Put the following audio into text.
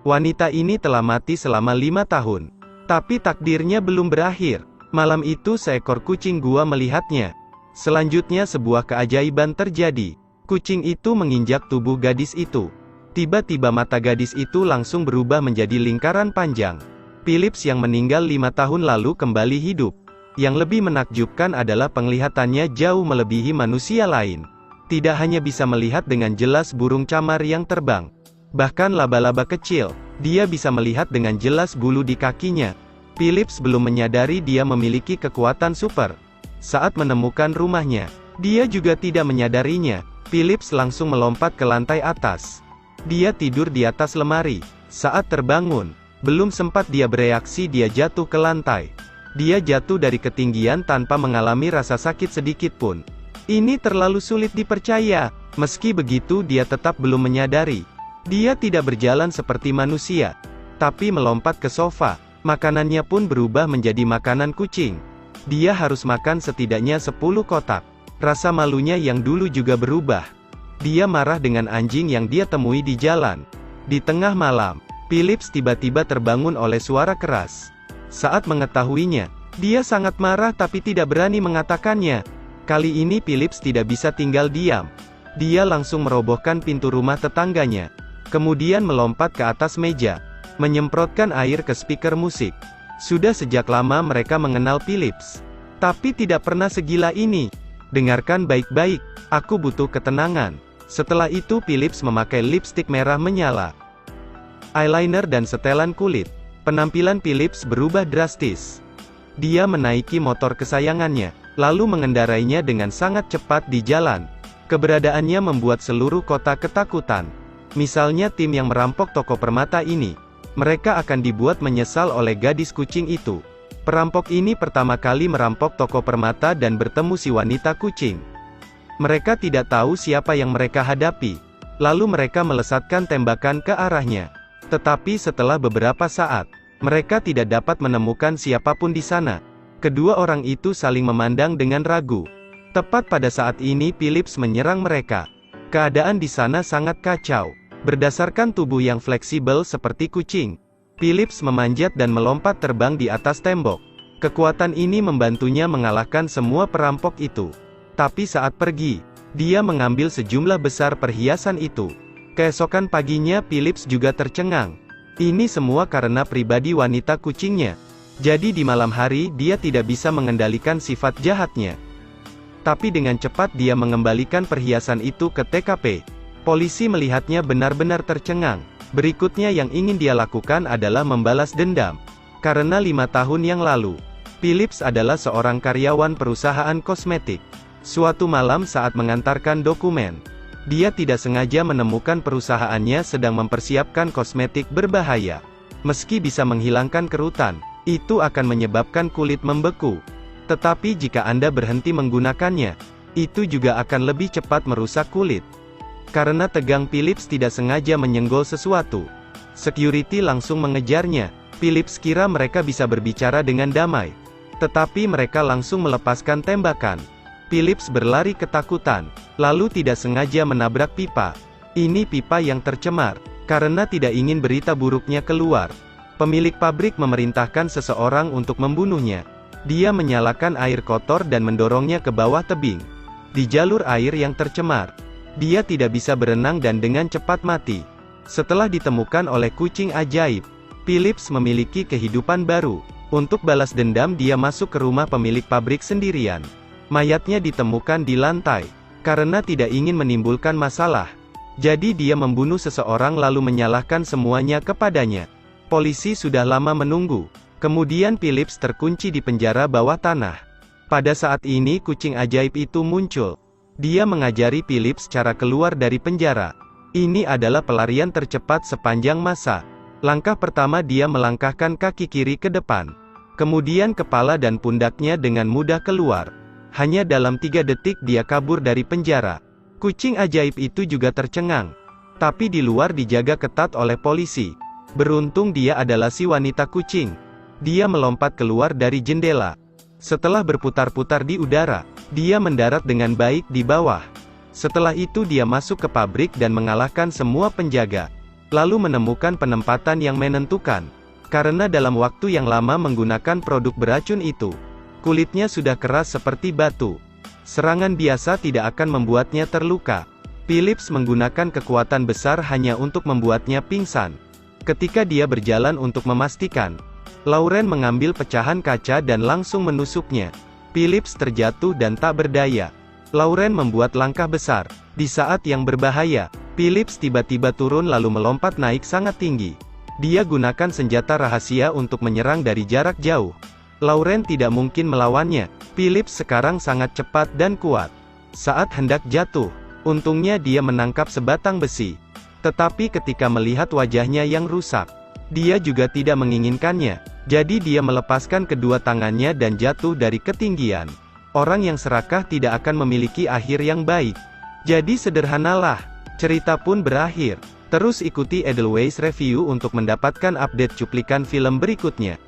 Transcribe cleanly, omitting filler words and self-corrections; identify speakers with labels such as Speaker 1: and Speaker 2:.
Speaker 1: Wanita ini telah mati selama 5 tahun. Tapi takdirnya belum berakhir. Malam itu seekor kucing gua melihatnya. Selanjutnya sebuah keajaiban terjadi. Kucing itu menginjak tubuh gadis itu. Tiba-tiba mata gadis itu langsung berubah menjadi lingkaran panjang. Philips yang meninggal 5 tahun lalu kembali hidup. Yang lebih menakjubkan adalah penglihatannya jauh melebihi manusia lain. Tidak hanya bisa melihat dengan jelas burung camar yang terbang. Bahkan laba-laba kecil, dia bisa melihat dengan jelas bulu di kakinya. Philips belum menyadari dia memiliki kekuatan super. Saat menemukan rumahnya, dia juga tidak menyadarinya. Philips langsung melompat ke lantai atas. Dia tidur di atas lemari. Saat terbangun, belum sempat dia bereaksi dia jatuh ke lantai. Dia jatuh dari ketinggian tanpa mengalami rasa sakit sedikit pun. Ini terlalu sulit dipercaya. Meski begitu dia tetap belum menyadari. Dia tidak berjalan seperti manusia, tapi melompat ke sofa. Makanannya pun berubah menjadi makanan kucing. Dia harus makan setidaknya 10 kotak. Rasa malunya yang dulu juga berubah. Dia marah dengan anjing yang dia temui di jalan. Di tengah malam, Philips tiba-tiba terbangun oleh suara keras. Saat mengetahuinya, dia sangat marah tapi tidak berani mengatakannya. Kali ini Philips tidak bisa tinggal diam. Dia langsung merobohkan pintu rumah tetangganya. Kemudian melompat ke atas meja, menyemprotkan air ke speaker musik. Sudah sejak lama mereka mengenal Philips, tapi tidak pernah segila ini. Dengarkan baik-baik, aku butuh ketenangan. Setelah itu Philips memakai lipstik merah menyala, eyeliner dan setelan kulit. Penampilan Philips berubah drastis. Dia menaiki motor kesayangannya, lalu mengendarainya dengan sangat cepat di jalan. Keberadaannya membuat seluruh kota ketakutan. Misalnya tim yang merampok toko permata ini. Mereka akan dibuat menyesal oleh gadis kucing itu. Perampok ini pertama kali merampok toko permata dan bertemu si wanita kucing. Mereka tidak tahu siapa yang mereka hadapi. Lalu mereka melesatkan tembakan ke arahnya. Tetapi setelah beberapa saat, mereka tidak dapat menemukan siapapun di sana. Kedua orang itu saling memandang dengan ragu. Tepat pada saat ini Philips menyerang mereka. Keadaan di sana sangat kacau. Berdasarkan tubuh yang fleksibel seperti kucing, Philips memanjat dan melompat terbang di atas tembok. Kekuatan ini membantunya mengalahkan semua perampok itu. Tapi saat pergi, dia mengambil sejumlah besar perhiasan itu. Keesokan paginya Philips juga tercengang. Ini semua karena pribadi wanita kucingnya. Jadi di malam hari dia tidak bisa mengendalikan sifat jahatnya. Tapi dengan cepat dia mengembalikan perhiasan itu ke TKP. Polisi melihatnya benar-benar tercengang. Berikutnya yang ingin dia lakukan adalah membalas dendam. Karena 5 tahun yang lalu, Philips adalah seorang karyawan perusahaan kosmetik. Suatu malam saat mengantarkan dokumen, dia tidak sengaja menemukan perusahaannya sedang mempersiapkan kosmetik berbahaya. Meski bisa menghilangkan kerutan, itu akan menyebabkan kulit membeku. Tetapi jika Anda berhenti menggunakannya, itu juga akan lebih cepat merusak kulit. Karena tegang Philips tidak sengaja menyenggol sesuatu. Security langsung mengejarnya. Philips kira mereka bisa berbicara dengan damai. Tetapi mereka langsung melepaskan tembakan. Philips berlari ketakutan, lalu tidak sengaja menabrak pipa. Ini pipa yang tercemar. Karena tidak ingin berita buruknya keluar, pemilik pabrik memerintahkan seseorang untuk membunuhnya. Dia menyalakan air kotor dan mendorongnya ke bawah tebing. Di jalur air yang tercemar, dia tidak bisa berenang dan dengan cepat mati. Setelah ditemukan oleh kucing ajaib, Philips memiliki kehidupan baru. Untuk balas dendam dia masuk ke rumah pemilik pabrik sendirian. Mayatnya ditemukan di lantai. Karena tidak ingin menimbulkan masalah, jadi dia membunuh seseorang lalu menyalahkan semuanya kepadanya. Polisi sudah lama menunggu. Kemudian Philips terkunci di penjara bawah tanah. Pada saat ini kucing ajaib itu muncul. Dia mengajari Philips cara keluar dari penjara. Ini adalah pelarian tercepat sepanjang masa. Langkah pertama dia melangkahkan kaki kiri ke depan. Kemudian kepala dan pundaknya dengan mudah keluar. Hanya dalam 3 detik dia kabur dari penjara. Kucing ajaib itu juga tercengang. Tapi di luar dijaga ketat oleh polisi. Beruntung dia adalah si wanita kucing. Dia melompat keluar dari jendela. Setelah berputar-putar di udara, dia mendarat dengan baik di bawah. Setelah itu dia masuk ke pabrik dan mengalahkan semua penjaga. lalu menemukan penempatan yang menentukan. Karena dalam waktu yang lama menggunakan produk beracun itu, kulitnya sudah keras seperti batu. Serangan biasa tidak akan membuatnya terluka. Philips menggunakan kekuatan besar hanya untuk membuatnya pingsan. Ketika dia berjalan untuk memastikan, Lauren mengambil pecahan kaca dan langsung menusuknya. Philips terjatuh dan tak berdaya. Lauren membuat langkah besar. Di saat yang berbahaya, Philips tiba-tiba turun lalu melompat naik sangat tinggi. Dia gunakan senjata rahasia untuk menyerang dari jarak jauh. Lauren tidak mungkin melawannya. Philips sekarang sangat cepat dan kuat. Saat hendak jatuh, untungnya dia menangkap sebatang besi. Tetapi ketika melihat wajahnya yang rusak, dia juga tidak menginginkannya. Jadi dia melepaskan kedua tangannya dan jatuh dari ketinggian. Orang yang serakah tidak akan memiliki akhir yang baik. Jadi sederhanalah. Cerita pun berakhir. Terus ikuti Edelweiss Review untuk mendapatkan update cuplikan film berikutnya.